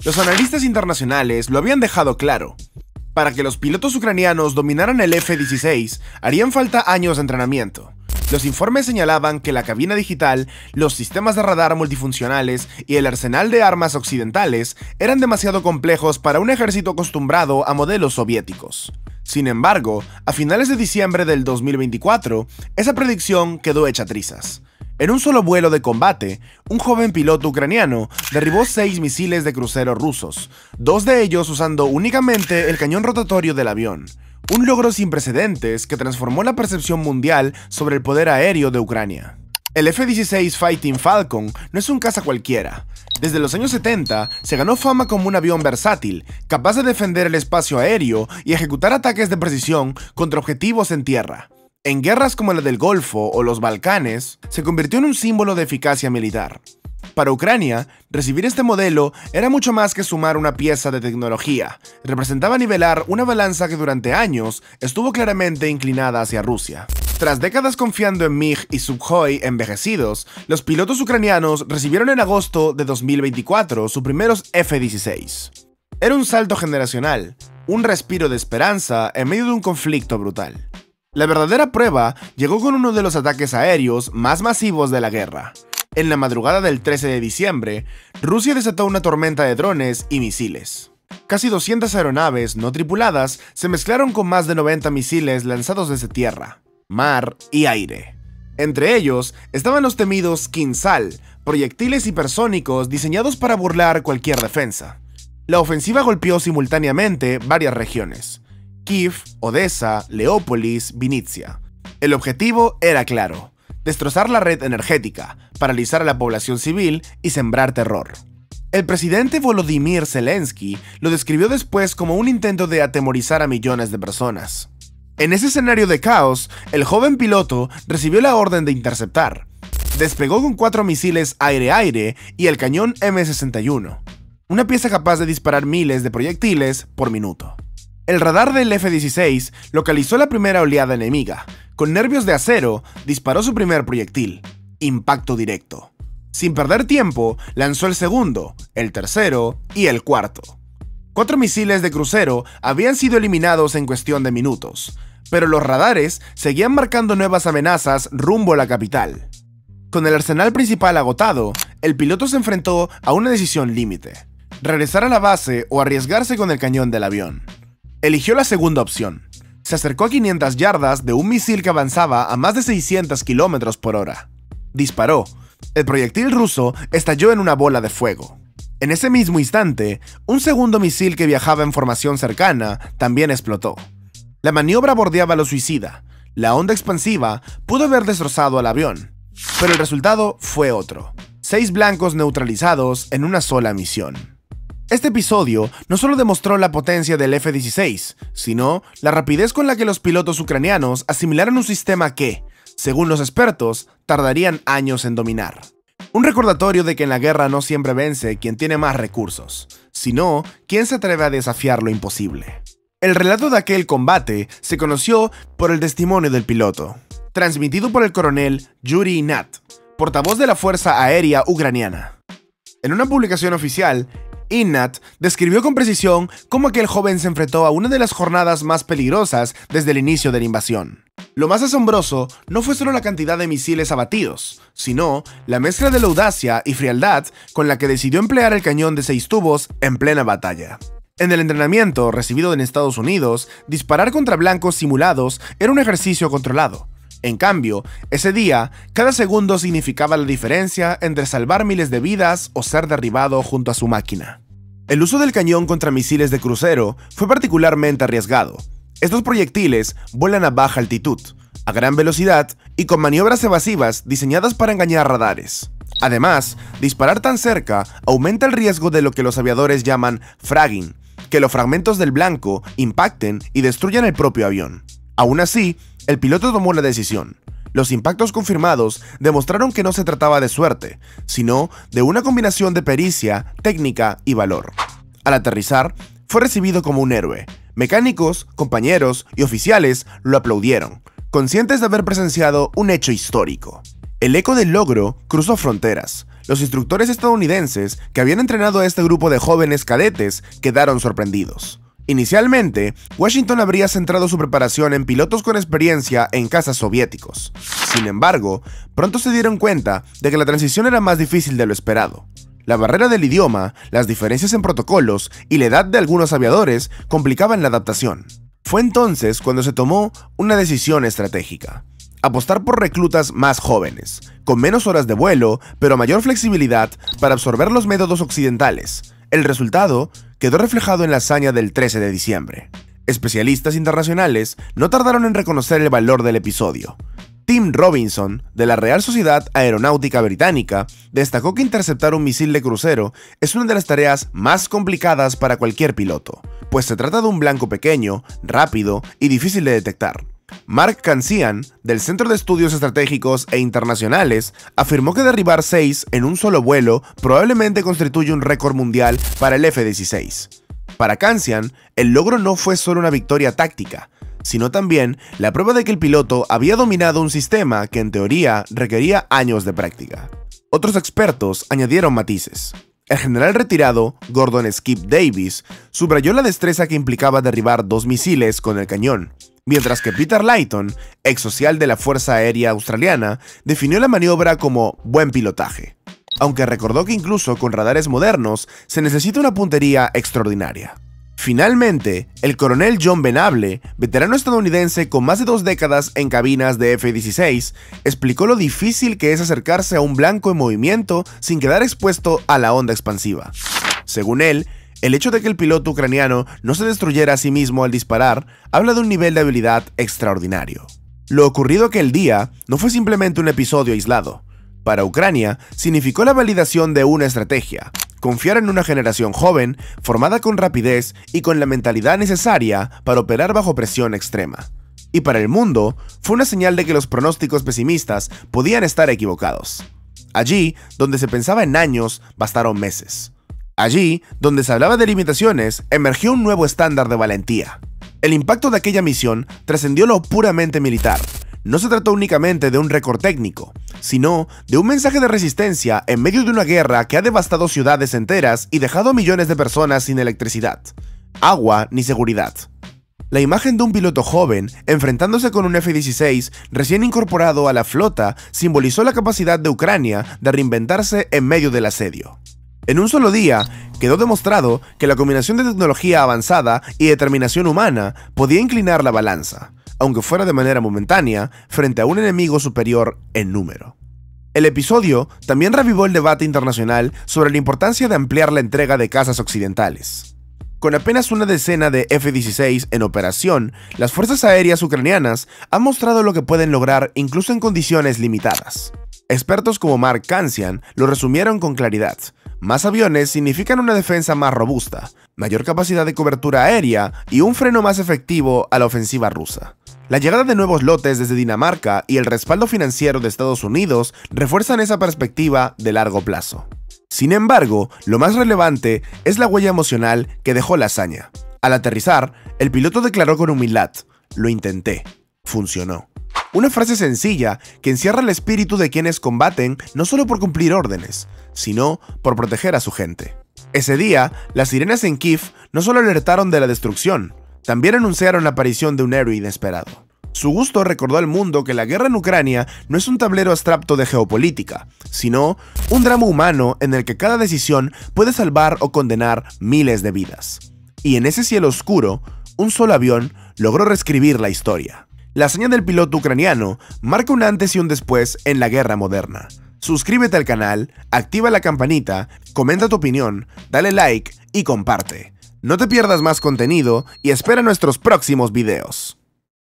Los analistas internacionales lo habían dejado claro. Para que los pilotos ucranianos dominaran el F-16, harían falta años de entrenamiento. Los informes señalaban que la cabina digital, los sistemas de radar multifuncionales y el arsenal de armas occidentales eran demasiado complejos para un ejército acostumbrado a modelos soviéticos. Sin embargo, a finales de diciembre del 2024, esa predicción quedó hecha trizas. En un solo vuelo de combate, un joven piloto ucraniano derribó 6 misiles de crucero rusos, 2 de ellos usando únicamente el cañón rotatorio del avión. Un logro sin precedentes que transformó la percepción mundial sobre el poder aéreo de Ucrania. El F-16 Fighting Falcon no es un caza cualquiera. Desde los años 70 se ganó fama como un avión versátil, capaz de defender el espacio aéreo y ejecutar ataques de precisión contra objetivos en tierra. En guerras como la del Golfo o los Balcanes, se convirtió en un símbolo de eficacia militar. Para Ucrania, recibir este modelo era mucho más que sumar una pieza de tecnología. Representaba nivelar una balanza que durante años estuvo claramente inclinada hacia Rusia. Tras décadas confiando en MiG y Sukhoi envejecidos, los pilotos ucranianos recibieron en agosto de 2024 sus primeros F-16. Era un salto generacional, un respiro de esperanza en medio de un conflicto brutal. La verdadera prueba llegó con uno de los ataques aéreos más masivos de la guerra. En la madrugada del 13 de diciembre, Rusia desató una tormenta de drones y misiles. Casi 200 aeronaves no tripuladas se mezclaron con más de 90 misiles lanzados desde tierra, mar y aire. Entre ellos estaban los temidos Kinzhal, proyectiles hipersónicos diseñados para burlar cualquier defensa. La ofensiva golpeó simultáneamente varias regiones: Kiev, Odessa, Leópolis, Vinnytsia. El objetivo era claro: destrozar la red energética, paralizar a la población civil y sembrar terror. El presidente Volodymyr Zelensky lo describió después como un intento de atemorizar a millones de personas. En ese escenario de caos, el joven piloto recibió la orden de interceptar. Despegó con 4 misiles aire-aire y el cañón M61, una pieza capaz de disparar miles de proyectiles por minuto. El radar del F-16 localizó la primera oleada enemiga. Con nervios de acero, disparó su primer proyectil. Impacto directo. Sin perder tiempo, lanzó el segundo, el tercero y el cuarto. 4 misiles de crucero habían sido eliminados en cuestión de minutos, pero los radares seguían marcando nuevas amenazas rumbo a la capital. Con el arsenal principal agotado, el piloto se enfrentó a una decisión límite: regresar a la base o arriesgarse con el cañón del avión. Eligió la segunda opción. Se acercó a 500 yardas de un misil que avanzaba a más de 600 km por hora. Disparó. El proyectil ruso estalló en una bola de fuego. En ese mismo instante, un segundo misil que viajaba en formación cercana también explotó. La maniobra bordeaba lo suicida. La onda expansiva pudo haber destrozado al avión, pero el resultado fue otro: 6 blancos neutralizados en una sola misión. Este episodio no solo demostró la potencia del F-16, sino la rapidez con la que los pilotos ucranianos asimilaron un sistema que, según los expertos, tardarían años en dominar. Un recordatorio de que en la guerra no siempre vence quien tiene más recursos, sino quien se atreve a desafiar lo imposible. El relato de aquel combate se conoció por el testimonio del piloto, transmitido por el coronel Yuri Ihnat, portavoz de la Fuerza Aérea Ucraniana. En una publicación oficial, Ihnat describió con precisión cómo aquel joven se enfrentó a una de las jornadas más peligrosas desde el inicio de la invasión. Lo más asombroso no fue solo la cantidad de misiles abatidos, sino la mezcla de la audacia y frialdad con la que decidió emplear el cañón de 6 tubos en plena batalla. En el entrenamiento recibido en Estados Unidos, disparar contra blancos simulados era un ejercicio controlado. En cambio, ese día, cada segundo significaba la diferencia entre salvar miles de vidas o ser derribado junto a su máquina. El uso del cañón contra misiles de crucero fue particularmente arriesgado. Estos proyectiles vuelan a baja altitud, a gran velocidad y con maniobras evasivas diseñadas para engañar radares. Además, disparar tan cerca aumenta el riesgo de lo que los aviadores llaman fragging, que los fragmentos del blanco impacten y destruyan el propio avión. Aún así, el piloto tomó la decisión. Los impactos confirmados demostraron que no se trataba de suerte, sino de una combinación de pericia, técnica y valor. Al aterrizar, fue recibido como un héroe. Mecánicos, compañeros y oficiales lo aplaudieron, conscientes de haber presenciado un hecho histórico. El eco del logro cruzó fronteras. Los instructores estadounidenses que habían entrenado a este grupo de jóvenes cadetes quedaron sorprendidos. Inicialmente, Washington habría centrado su preparación en pilotos con experiencia en cazas soviéticos. Sin embargo, pronto se dieron cuenta de que la transición era más difícil de lo esperado. La barrera del idioma, las diferencias en protocolos y la edad de algunos aviadores complicaban la adaptación. Fue entonces cuando se tomó una decisión estratégica: apostar por reclutas más jóvenes, con menos horas de vuelo, pero mayor flexibilidad para absorber los métodos occidentales. El resultado quedó reflejado en la hazaña del 13 de diciembre. Especialistas internacionales no tardaron en reconocer el valor del episodio. Tim Robinson, de la Real Sociedad Aeronáutica Británica, destacó que interceptar un misil de crucero es una de las tareas más complicadas para cualquier piloto, pues se trata de un blanco pequeño, rápido y difícil de detectar. Mark Cancian, del Centro de Estudios Estratégicos e Internacionales, afirmó que derribar 6 en un solo vuelo probablemente constituye un récord mundial para el F-16. Para Cancian, el logro no fue solo una victoria táctica, sino también la prueba de que el piloto había dominado un sistema que en teoría requería años de práctica. Otros expertos añadieron matices. El general retirado, Gordon Skip Davis, subrayó la destreza que implicaba derribar 2 misiles con el cañón, mientras que Peter Layton, ex oficial de la Fuerza Aérea Australiana, definió la maniobra como buen pilotaje, aunque recordó que incluso con radares modernos se necesita una puntería extraordinaria. Finalmente, el coronel John Venable, veterano estadounidense con más de 2 décadas en cabinas de F-16, explicó lo difícil que es acercarse a un blanco en movimiento sin quedar expuesto a la onda expansiva. Según él, el hecho de que el piloto ucraniano no se destruyera a sí mismo al disparar habla de un nivel de habilidad extraordinario. Lo ocurrido aquel día no fue simplemente un episodio aislado. Para Ucrania, significó la validación de una estrategia: confiar en una generación joven, formada con rapidez y con la mentalidad necesaria para operar bajo presión extrema. Y para el mundo, fue una señal de que los pronósticos pesimistas podían estar equivocados. Allí, donde se pensaba en años, bastaron meses. Allí, donde se hablaba de limitaciones, emergió un nuevo estándar de valentía. El impacto de aquella misión trascendió lo puramente militar. No se trató únicamente de un récord técnico, sino de un mensaje de resistencia en medio de una guerra que ha devastado ciudades enteras y dejado a millones de personas sin electricidad, agua ni seguridad. La imagen de un piloto joven enfrentándose con un F-16 recién incorporado a la flota simbolizó la capacidad de Ucrania de reinventarse en medio del asedio. En un solo día, quedó demostrado que la combinación de tecnología avanzada y determinación humana podía inclinar la balanza, aunque fuera de manera momentánea, frente a un enemigo superior en número. El episodio también revivó el debate internacional sobre la importancia de ampliar la entrega de cazas occidentales. Con apenas una decena de F-16 en operación, las fuerzas aéreas ucranianas han mostrado lo que pueden lograr incluso en condiciones limitadas. Expertos como Mark Cancian lo resumieron con claridad: más aviones significan una defensa más robusta, mayor capacidad de cobertura aérea y un freno más efectivo a la ofensiva rusa. La llegada de nuevos lotes desde Dinamarca y el respaldo financiero de Estados Unidos refuerzan esa perspectiva de largo plazo. Sin embargo, lo más relevante es la huella emocional que dejó la hazaña. Al aterrizar, el piloto declaró con humildad: "Lo intenté, funcionó". Una frase sencilla que encierra el espíritu de quienes combaten no solo por cumplir órdenes, sino por proteger a su gente. Ese día, las sirenas en Kiev no solo alertaron de la destrucción, también anunciaron la aparición de un héroe inesperado. Su gusto recordó al mundo que la guerra en Ucrania no es un tablero abstracto de geopolítica, sino un drama humano en el que cada decisión puede salvar o condenar miles de vidas. Y en ese cielo oscuro, un solo avión logró reescribir la historia. La hazaña del piloto ucraniano marca un antes y un después en la guerra moderna. Suscríbete al canal, activa la campanita, comenta tu opinión, dale like y comparte. No te pierdas más contenido y espera nuestros próximos videos.